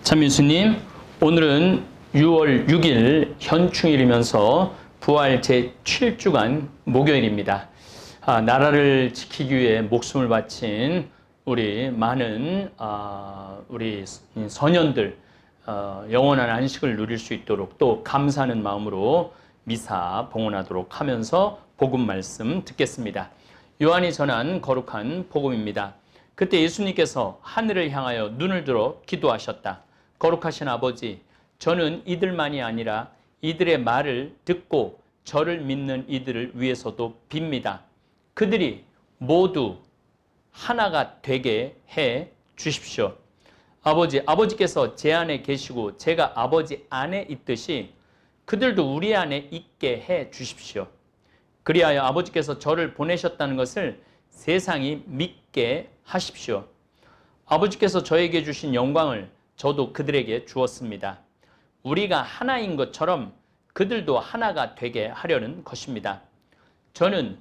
참민수님, 오늘은 6월 6일 현충일이면서 부활 제7주간 목요일입니다. 나라를 지키기 위해 목숨을 바친 우리 많은 우리 선현들 영원한 안식을 누릴 수 있도록 또 감사하는 마음으로 미사 봉헌하도록 하면서 복음 말씀 듣겠습니다. 요한이 전한 거룩한 복음입니다. 그때 예수님께서 하늘을 향하여 눈을 들어 기도하셨다. 거룩하신 아버지, 저는 이들만이 아니라 이들의 말을 듣고 저를 믿는 이들을 위해서도 빕니다. 그들이 모두 하나가 되게 해 주십시오. 아버지께서 제 안에 계시고 제가 아버지 안에 있듯이 그들도 우리 안에 있게 해 주십시오. 그리하여 아버지께서 저를 보내셨다는 것을 세상이 믿게 하십시오. 아버지께서 저에게 주신 영광을 저도 그들에게 주었습니다. 우리가 하나인 것처럼 그들도 하나가 되게 하려는 것입니다. 저는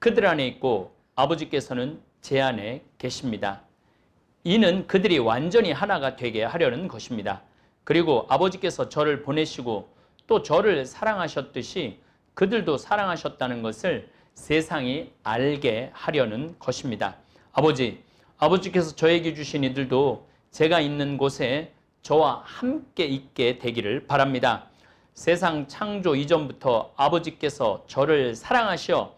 그들 안에 있고 아버지께서는 제 안에 계십니다. 이는 그들이 완전히 하나가 되게 하려는 것입니다. 그리고 아버지께서 저를 보내시고 또 저를 사랑하셨듯이 그들도 사랑하셨다는 것을 세상이 알게 하려는 것입니다. 아버지께서 저에게 주신 이들도 제가 있는 곳에 저와 함께 있게 되기를 바랍니다. 세상 창조 이전부터 아버지께서 저를 사랑하셔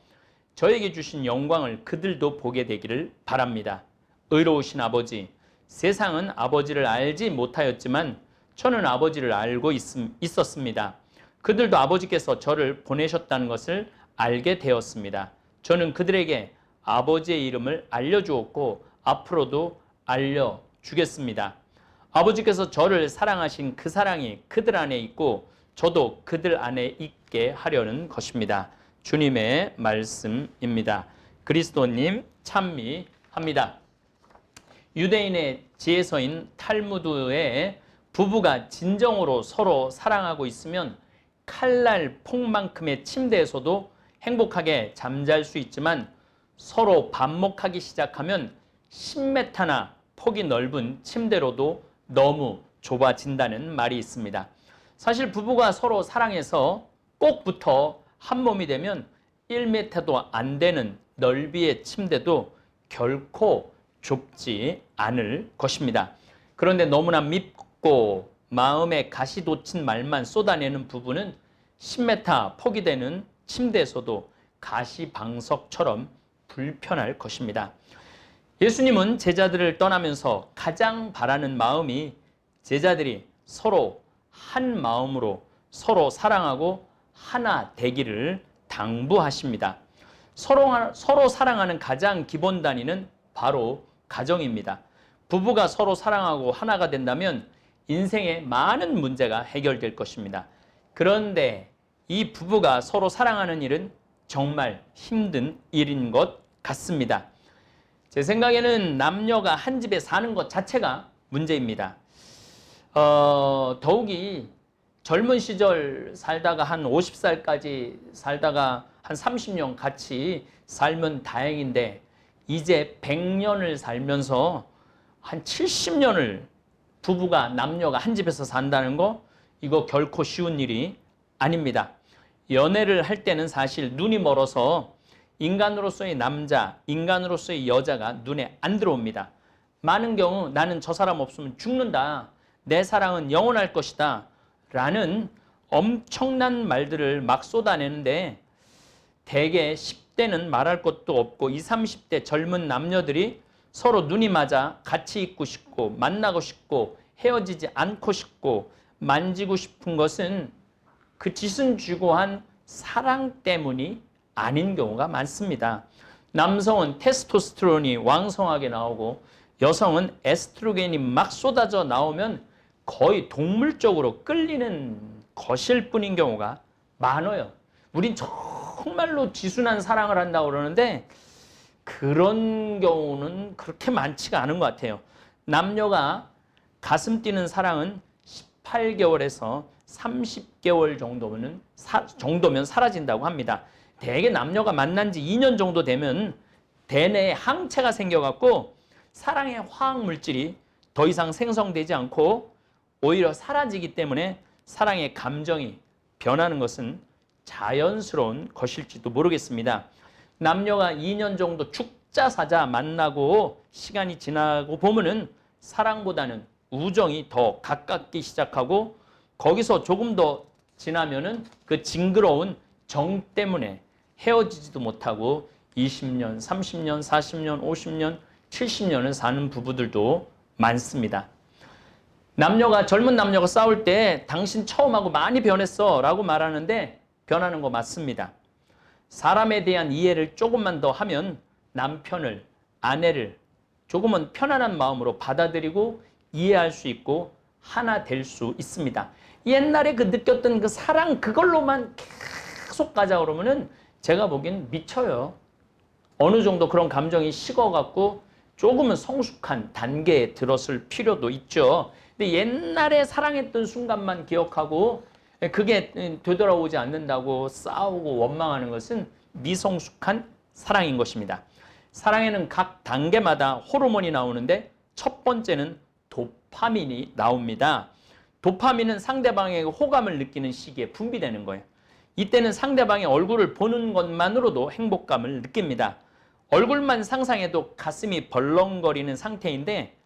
저에게 주신 영광을 그들도 보게 되기를 바랍니다. 의로우신 아버지, 세상은 아버지를 알지 못하였지만 저는 아버지를 알고 있었습니다. 그들도 아버지께서 저를 보내셨다는 것을 알게 되었습니다. 저는 그들에게 아버지의 이름을 알려주었고 앞으로도 알려주겠습니다. 아버지께서 저를 사랑하신 그 사랑이 그들 안에 있고 저도 그들 안에 있게 하려는 것입니다. 주님의 말씀입니다. 그리스도님 찬미합니다. 유대인의 지혜서인 탈무드에 부부가 진정으로 서로 사랑하고 있으면 칼날 폭만큼의 침대에서도 행복하게 잠잘 수 있지만 서로 반목하기 시작하면 10m나 폭이 넓은 침대로도 너무 좁아진다는 말이 있습니다. 사실 부부가 서로 사랑해서 꼭 붙어 한 몸이 되면 1m도 안 되는 넓이의 침대도 결코 좁지 않을 것입니다. 그런데 너무나 밉고 마음에 가시 돋친 말만 쏟아내는 부부는 10m 폭이 되는 침대에서도 가시방석처럼 불편할 것입니다. 예수님은 제자들을 떠나면서 가장 바라는 마음이 제자들이 서로 한 마음으로 서로 사랑하고 하나 되기를 당부하십니다. 서로 사랑하는 가장 기본 단위는 바로 가정입니다. 부부가 서로 사랑하고 하나가 된다면 인생의 많은 문제가 해결될 것입니다. 그런데 이 부부가 서로 사랑하는 일은 정말 힘든 일인 것 같습니다. 제 생각에는 남녀가 한 집에 사는 것 자체가 문제입니다. 더욱이 젊은 시절 살다가 한 50살까지 살다가 한 30년 같이 살면 다행인데 이제 100년을 살면서 한 70년을 부부가 남녀가 한 집에서 산다는 거 이거 결코 쉬운 일이 아닙니다. 연애를 할 때는 사실 눈이 멀어서 인간으로서의 남자, 인간으로서의 여자가 눈에 안 들어옵니다. 많은 경우 나는 저 사람 없으면 죽는다. 내 사랑은 영원할 것이다. 라는 엄청난 말들을 막 쏟아내는데 대개 10대는 말할 것도 없고 20, 30대 젊은 남녀들이 서로 눈이 맞아 같이 있고 싶고 만나고 싶고 헤어지지 않고 싶고 만지고 싶은 것은 그 지순주고한 사랑 때문이 아닌 경우가 많습니다. 남성은 테스토스테론이 왕성하게 나오고 여성은 에스트로겐이 막 쏟아져 나오면 거의 동물적으로 끌리는 것일 뿐인 경우가 많아요. 우린 정말로 지순한 사랑을 한다고 그러는데 그런 경우는 그렇게 많지가 않은 것 같아요. 남녀가 가슴 뛰는 사랑은 18개월에서 30개월 정도면 사라진다고 합니다. 대개 남녀가 만난 지 2년 정도 되면 대뇌에 항체가 생겨갖고 사랑의 화학물질이 더 이상 생성되지 않고 오히려 사라지기 때문에 사랑의 감정이 변하는 것은 자연스러운 것일지도 모르겠습니다. 남녀가 2년 정도 죽자 사자 만나고 시간이 지나고 보면은 사랑보다는 우정이 더 가깝기 시작하고 거기서 조금 더 지나면은 그 징그러운 정 때문에 헤어지지도 못하고 20년, 30년, 40년, 50년, 70년을 사는 부부들도 많습니다. 젊은 남녀가 싸울 때 당신 처음하고 많이 변했어 라고 말하는데 변하는 거 맞습니다. 사람에 대한 이해를 조금만 더 하면 남편을, 아내를 조금은 편안한 마음으로 받아들이고 이해할 수 있고 하나 될 수 있습니다. 옛날에 그 느꼈던 그 사랑 그걸로만 계속 가자 그러면은 제가 보기엔 미쳐요. 어느 정도 그런 감정이 식어갖고 조금은 성숙한 단계에 들었을 필요도 있죠. 근데 옛날에 사랑했던 순간만 기억하고 그게 되돌아오지 않는다고 싸우고 원망하는 것은 미성숙한 사랑인 것입니다. 사랑에는 각 단계마다 호르몬이 나오는데 첫 번째는 도파민이 나옵니다. 도파민은 상대방에게 호감을 느끼는 시기에 분비되는 거예요. 이때는 상대방의 얼굴을 보는 것만으로도 행복감을 느낍니다. 얼굴만 상상해도 가슴이 벌렁거리는 상태인데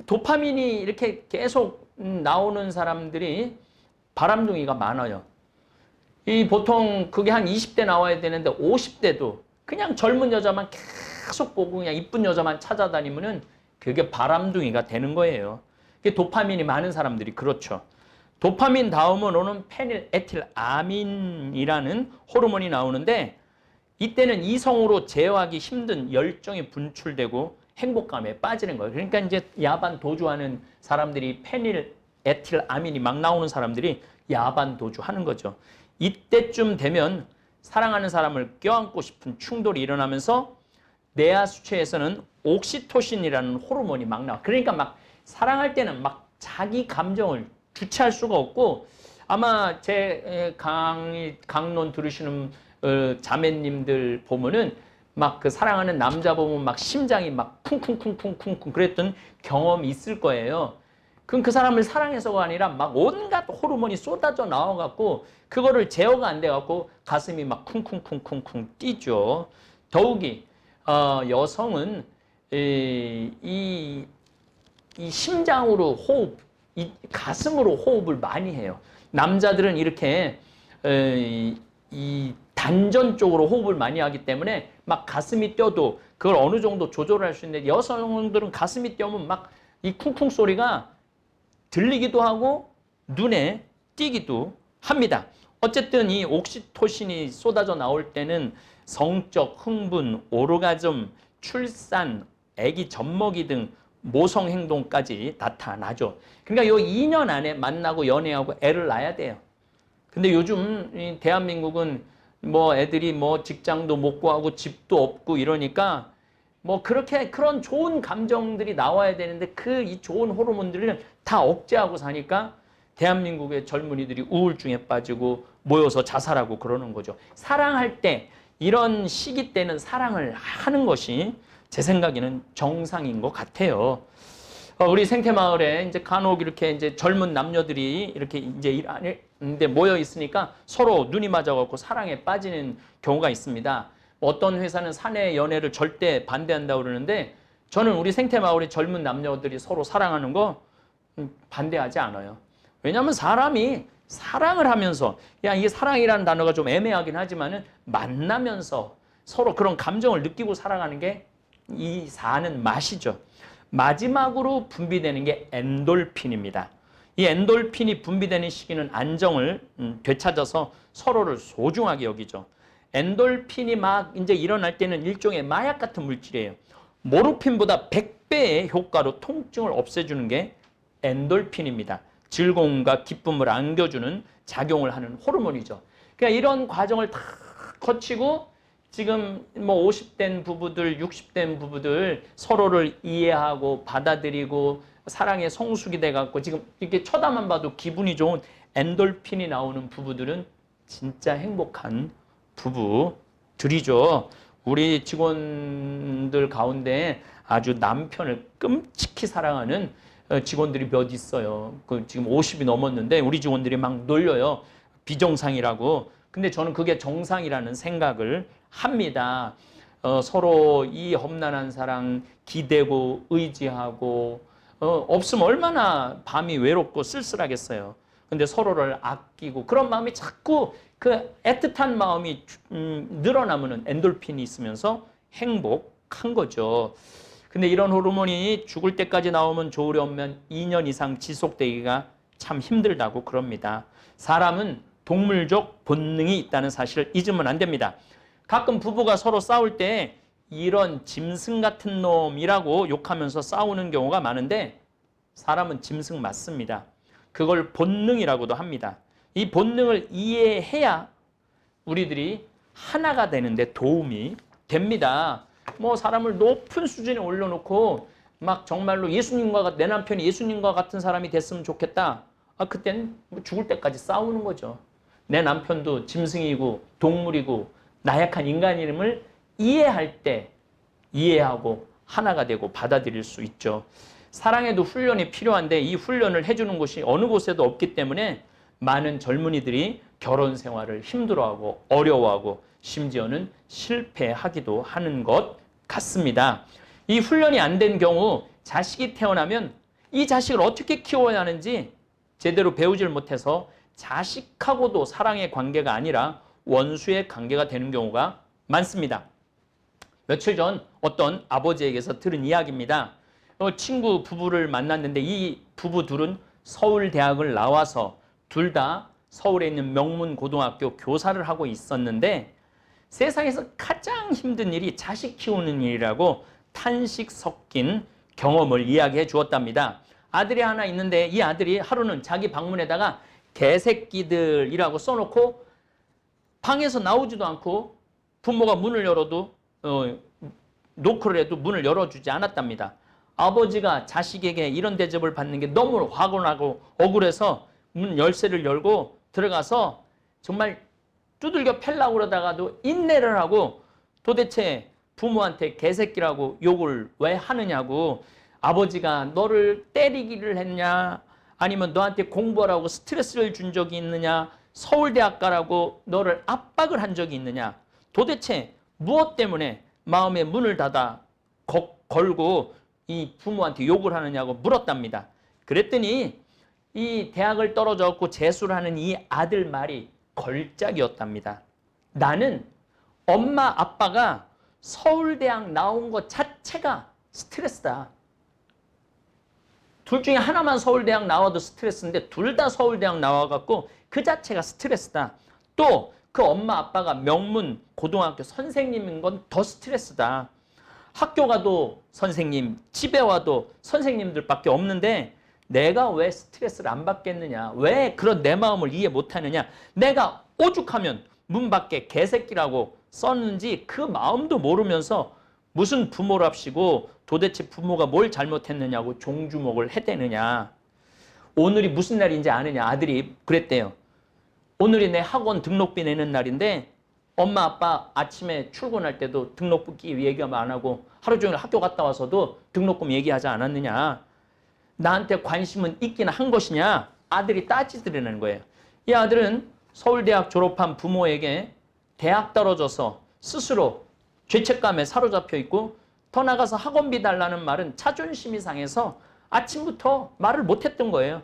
도파민이 이렇게 계속 나오는 사람들이 바람둥이가 많아요. 보통 그게 한 20대 나와야 되는데 50대도 그냥 젊은 여자만 계속 보고 그냥 이쁜 여자만 찾아다니면은 그게 바람둥이가 되는 거예요. 그게 도파민이 많은 사람들이 그렇죠. 도파민 다음으로는 페닐에틸아민이라는 호르몬이 나오는데 이때는 이성으로 제어하기 힘든 열정이 분출되고 행복감에 빠지는 거예요. 그러니까 이제 야반 도주하는 사람들이 페닐에틸아민이 막 나오는 사람들이 야반 도주하는 거죠. 이때쯤 되면 사랑하는 사람을 껴안고 싶은 충돌이 일어나면서 뇌하 수체에서는 옥시토신이라는 호르몬이 막 나와. 그러니까 막 사랑할 때는 막 자기 감정을 주체할 수가 없고 아마 제 강론 들으시는 자매님들 보면은 막 그 사랑하는 남자 보면 막 심장이 막 쿵쿵쿵쿵쿵쿵 그랬던 경험이 있을 거예요. 그럼 그 사람을 사랑해서가 아니라 막 온갖 호르몬이 쏟아져 나와갖고 그거를 제어가 안 돼갖고 가슴이 막 쿵쿵쿵쿵쿵 뛰죠. 더욱이 여성은 이 심장으로 호흡, 이 가슴으로 호흡을 많이 해요. 남자들은 이렇게 이 단전 쪽으로 호흡을 많이 하기 때문에 막 가슴이 뛰어도 그걸 어느 정도 조절할 수 있는데 여성들은 가슴이 뛰면 막 이 쿵쿵 소리가 들리기도 하고 눈에 띄기도 합니다. 어쨌든 이 옥시토신이 쏟아져 나올 때는 성적 흥분, 오르가즘, 출산, 아기 젖먹이 등 모성 행동까지 나타나죠. 그러니까 요 2년 안에 만나고 연애하고 애를 낳아야 돼요. 근데 요즘 대한민국은 뭐 애들이 뭐 직장도 못 구하고 집도 없고 이러니까 뭐 그렇게 그런 좋은 감정들이 나와야 되는데 이 좋은 호르몬들을 다 억제하고 사니까 대한민국의 젊은이들이 우울증에 빠지고 모여서 자살하고 그러는 거죠. 사랑할 때 이런 시기 때는 사랑을 하는 것이 제 생각에는 정상인 것 같아요. 우리 생태마을에 이제 간혹 이렇게 이제 젊은 남녀들이 이렇게 이제 모여 있으니까 서로 눈이 맞아갖고 사랑에 빠지는 경우가 있습니다. 어떤 회사는 사내 연애를 절대 반대한다고 그러는데 저는 우리 생태마을의 젊은 남녀들이 서로 사랑하는 거 반대하지 않아요. 왜냐하면 사람이 사랑을 하면서 이게 사랑이라는 단어가 좀 애매하긴 하지만은 만나면서 서로 그런 감정을 느끼고 살아가는 게 이 사는 맛이죠. 마지막으로 분비되는 게 엔돌핀입니다. 이 엔돌핀이 분비되는 시기는 안정을 되찾아서 서로를 소중하게 여기죠. 엔돌핀이 막 이제 일어날 때는 일종의 마약 같은 물질이에요. 모르핀보다 100배의 효과로 통증을 없애주는 게 엔돌핀입니다. 즐거움과 기쁨을 안겨주는 작용을 하는 호르몬이죠. 그러니까 이런 과정을 다 거치고 지금 뭐 50된 부부들, 60된 부부들 서로를 이해하고 받아들이고 사랑의 성숙이 돼갖고 지금 이렇게 쳐다만 봐도 기분이 좋은 엔돌핀이 나오는 부부들은 진짜 행복한 부부들이죠. 우리 직원들 가운데 아주 남편을 끔찍히 사랑하는 직원들이 몇 있어요. 그 지금 50이 넘었는데 우리 직원들이 막 놀려요. 비정상이라고. 근데 저는 그게 정상이라는 생각을 합니다. 서로 이 험난한 사랑 기대고 의지하고 없으면 얼마나 밤이 외롭고 쓸쓸하겠어요. 근데 서로를 아끼고 그런 마음이 자꾸 그 애틋한 마음이 늘어나면은 엔돌핀이 있으면서 행복한 거죠. 근데 이런 호르몬이 죽을 때까지 나오면 좋으려면 2년 이상 지속되기가 참 힘들다고 그럽니다. 사람은 동물적 본능이 있다는 사실을 잊으면 안 됩니다. 가끔 부부가 서로 싸울 때 이런 짐승 같은 놈이라고 욕하면서 싸우는 경우가 많은데 사람은 짐승 맞습니다. 그걸 본능이라고도 합니다. 이 본능을 이해해야 우리들이 하나가 되는데 도움이 됩니다. 뭐 사람을 높은 수준에 올려놓고 막 정말로 내 남편이 예수님과 같은 사람이 됐으면 좋겠다. 그땐 죽을 때까지 싸우는 거죠. 내 남편도 짐승이고 동물이고 나약한 인간임을 이해할 때 이해하고 하나가 되고 받아들일 수 있죠. 사랑에도 훈련이 필요한데 이 훈련을 해주는 곳이 어느 곳에도 없기 때문에 많은 젊은이들이 결혼 생활을 힘들어하고 어려워하고 심지어는 실패하기도 하는 것 같습니다. 이 훈련이 안 된 경우 자식이 태어나면 이 자식을 어떻게 키워야 하는지 제대로 배우질 못해서 자식하고도 사랑의 관계가 아니라 원수의 관계가 되는 경우가 많습니다. 며칠 전 어떤 아버지에게서 들은 이야기입니다. 친구 부부를 만났는데 이 부부 둘은 서울대학을 나와서 둘 다 서울에 있는 명문고등학교 교사를 하고 있었는데 세상에서 가장 힘든 일이 자식 키우는 일이라고 탄식 섞인 경험을 이야기해 주었답니다. 아들이 하나 있는데 이 아들이 하루는 자기 방문에다가 개새끼들이라고 써놓고 방에서 나오지도 않고 부모가 문을 열어도 노크를 해도 문을 열어주지 않았답니다. 아버지가 자식에게 이런 대접을 받는 게 너무 화가 나고 억울해서 문 열쇠를 열고 들어가서 정말 두들겨 팰라고 그러다가도 인내를 하고 도대체 부모한테 개새끼라고 욕을 왜 하느냐고 아버지가 너를 때리기를 했냐 아니면 너한테 공부하라고 스트레스를 준 적이 있느냐 서울대학 가라고 너를 압박을 한 적이 있느냐 도대체 무엇 때문에 마음의 문을 닫아 걸고 이 부모한테 욕을 하느냐고 물었답니다. 그랬더니 이 대학을 떨어졌고 재수를 하는 이 아들 말이 걸작이었답니다. 나는 엄마 아빠가 서울대학 나온 것 자체가 스트레스다. 둘 중에 하나만 서울대학 나와도 스트레스인데 둘 다 서울대학 나와갖고 그 자체가 스트레스다. 또 그 엄마 아빠가 명문 고등학교 선생님인 건 더 스트레스다. 학교 가도 선생님, 집에 와도 선생님들밖에 없는데 내가 왜 스트레스를 안 받겠느냐? 왜 그런 내 마음을 이해 못하느냐? 내가 오죽하면 문 밖에 개새끼라고 썼는지 그 마음도 모르면서 무슨 부모랍시고 도대체 부모가 뭘 잘못했느냐고 종주목을 해대느냐. 오늘이 무슨 날인지 아느냐. 아들이 그랬대요. 오늘이 내 학원 등록비 내는 날인데 엄마 아빠 아침에 출근할 때도 등록비 얘기하면 안 하고 하루 종일 학교 갔다 와서도 등록금 얘기하지 않았느냐. 나한테 관심은 있긴 한 것이냐. 아들이 따지더라는 거예요. 이 아들은 서울대학 졸업한 부모에게 대학 떨어져서 스스로 죄책감에 사로잡혀 있고 더 나가서 학원비 달라는 말은 자존심이 상해서 아침부터 말을 못했던 거예요.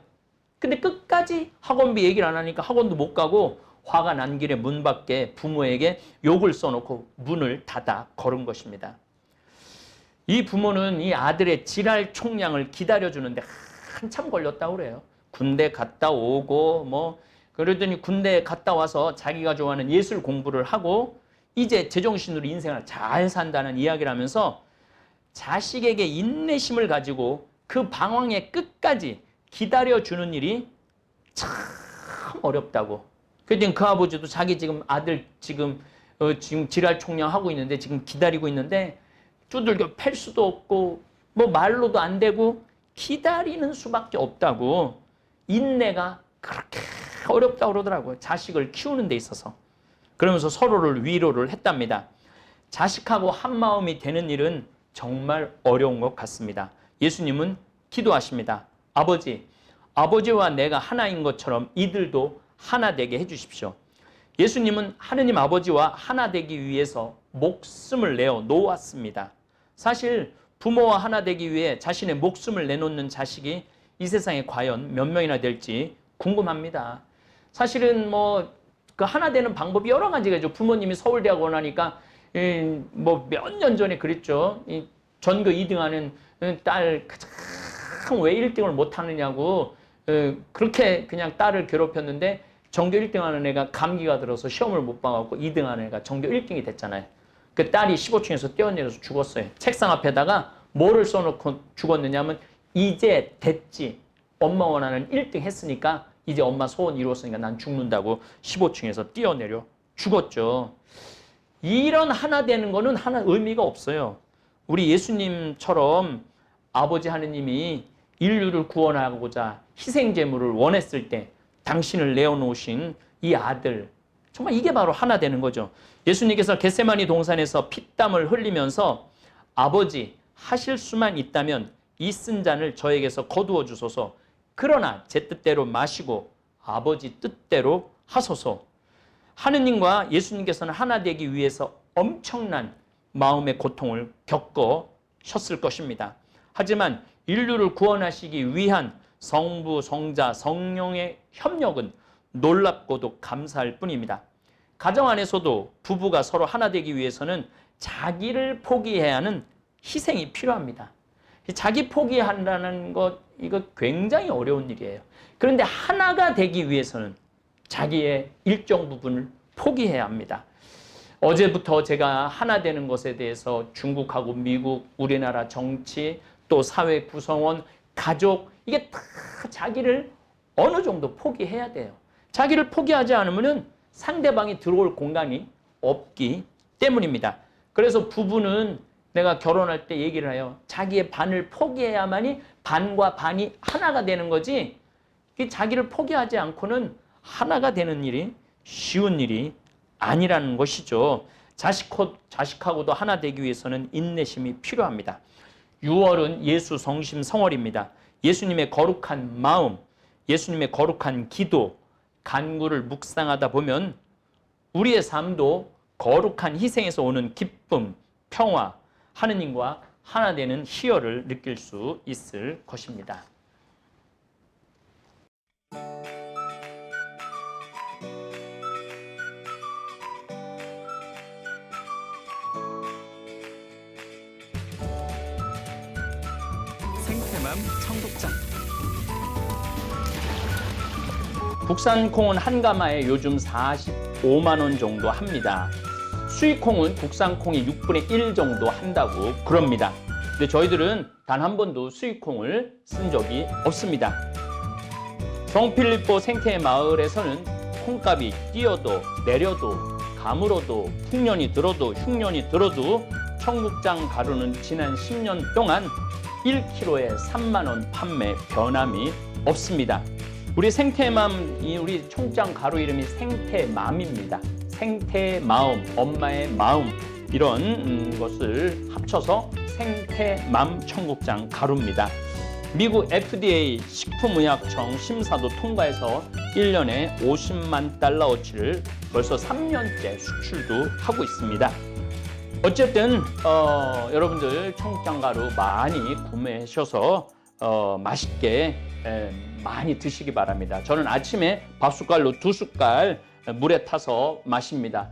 근데 끝까지 학원비 얘기를 안 하니까 학원도 못 가고 화가 난 길에 문 밖에 부모에게 욕을 써놓고 문을 닫아 걸은 것입니다. 이 부모는 이 아들의 지랄 총량을 기다려주는데 한참 걸렸다고 그래요. 군대 갔다 오고 뭐 그러더니 군대 갔다 와서 자기가 좋아하는 예술 공부를 하고 이제 제정신으로 인생을 잘 산다는 이야기를 하면서 자식에게 인내심을 가지고 그 방황의 끝까지 기다려주는 일이 참 어렵다고. 그랬더니 그 아버지도 자기 지금 아들 지금 지랄 총량하고 있는데 지금 기다리고 있는데 두들겨 팰 수도 없고 뭐 말로도 안 되고 기다리는 수밖에 없다고. 인내가 그렇게 어렵다고 그러더라고요. 자식을 키우는 데 있어서. 그러면서 서로를 위로를 했답니다. 자식하고 한마음이 되는 일은 정말 어려운 것 같습니다. 예수님은 기도하십니다. 아버지와 내가 하나인 것처럼 이들도 하나 되게 해주십시오. 예수님은 하느님 아버지와 하나 되기 위해서 목숨을 내어 놓았습니다. 사실 부모와 하나 되기 위해 자신의 목숨을 내놓는 자식이 이 세상에 과연 몇 명이나 될지 궁금합니다. 사실은 그 하나 되는 방법이 여러 가지가 있죠. 부모님이 서울대학원 하니까 몇 년 전에 그랬죠. 전교 2등하는 딸 가장 왜 1등을 못하느냐고 그렇게 그냥 딸을 괴롭혔는데 전교 1등하는 애가 감기가 들어서 시험을 못 봐갖고 2등하는 애가 전교 1등이 됐잖아요. 그 딸이 15층에서 뛰어내려서 죽었어요. 책상 앞에다가 뭐를 써놓고 죽었느냐면 이제 됐지. 엄마 원하는 1등 했으니까 이제 엄마 소원 이루었으니까 난 죽는다고 15층에서 뛰어내려 죽었죠. 이런 하나 되는 거는 하나 의미가 없어요. 우리 예수님처럼 아버지 하느님이 인류를 구원하고자 희생제물을 원했을 때 당신을 내어놓으신 이 아들, 정말 이게 바로 하나 되는 거죠. 예수님께서 겟세마니 동산에서 피땀을 흘리면서 아버지 하실 수만 있다면 이 쓴 잔을 저에게서 거두어 주소서. 그러나 제 뜻대로 마시고 아버지 뜻대로 하소서. 하느님과 예수님께서는 하나 되기 위해서 엄청난 마음의 고통을 겪으셨을 것입니다. 하지만 인류를 구원하시기 위한 성부, 성자, 성령의 협력은 놀랍고도 감사할 뿐입니다. 가정 안에서도 부부가 서로 하나 되기 위해서는 자기를 포기해야 하는 희생이 필요합니다. 자기 포기한다는 것, 이거 굉장히 어려운 일이에요. 그런데 하나가 되기 위해서는 자기의 일정 부분을 포기해야 합니다. 어제부터 제가 하나 되는 것에 대해서 중국하고 미국, 우리나라 정치, 또 사회 구성원, 가족, 이게 다 자기를 어느 정도 포기해야 돼요. 자기를 포기하지 않으면 상대방이 들어올 공간이 없기 때문입니다. 그래서 부부는 내가 결혼할 때 얘기를 해요. 자기의 반을 포기해야만이 반과 반이 하나가 되는 거지, 자기를 포기하지 않고는 하나가 되는 일이 쉬운 일이 아니라는 것이죠. 자식하고도 하나 되기 위해서는 인내심이 필요합니다. 6월은 예수 성심 성월입니다. 예수님의 거룩한 마음, 예수님의 거룩한 기도, 간구를 묵상하다 보면 우리의 삶도 거룩한 희생에서 오는 기쁨, 평화, 하느님과 하나 되는 희열을 느낄 수 있을 것입니다. 생태맘 청국장. 국산 콩은 한 가마에 요즘 45만 원 정도 합니다. 수입콩은 국산 콩이 6분의 1 정도 한다고 그럽니다. 근데 저희들은 단 한 번도 수입콩을 쓴 적이 없습니다. 성필리포 생태 마을에서는 콩값이 뛰어도 내려도 가물어도 풍년이 들어도 흉년이 들어도 청국장 가루는 지난 10년 동안 1kg에 3만 원 판매 변함이 없습니다. 우리 생태맘, 우리 청국장 가루 이름이 생태맘입니다. 생태마음, 엄마의 마음, 이런 것을 합쳐서 생태맘 청국장 가루입니다. 미국 FDA 식품의약청 심사도 통과해서 1년에 50만 달러어치를 벌써 3년째 수출도 하고 있습니다. 어쨌든 여러분들 청국장 가루 많이 구매하셔서 맛있게 많이 드시기 바랍니다. 저는 아침에 밥숟갈로 2숟갈 물에 타서 마십니다.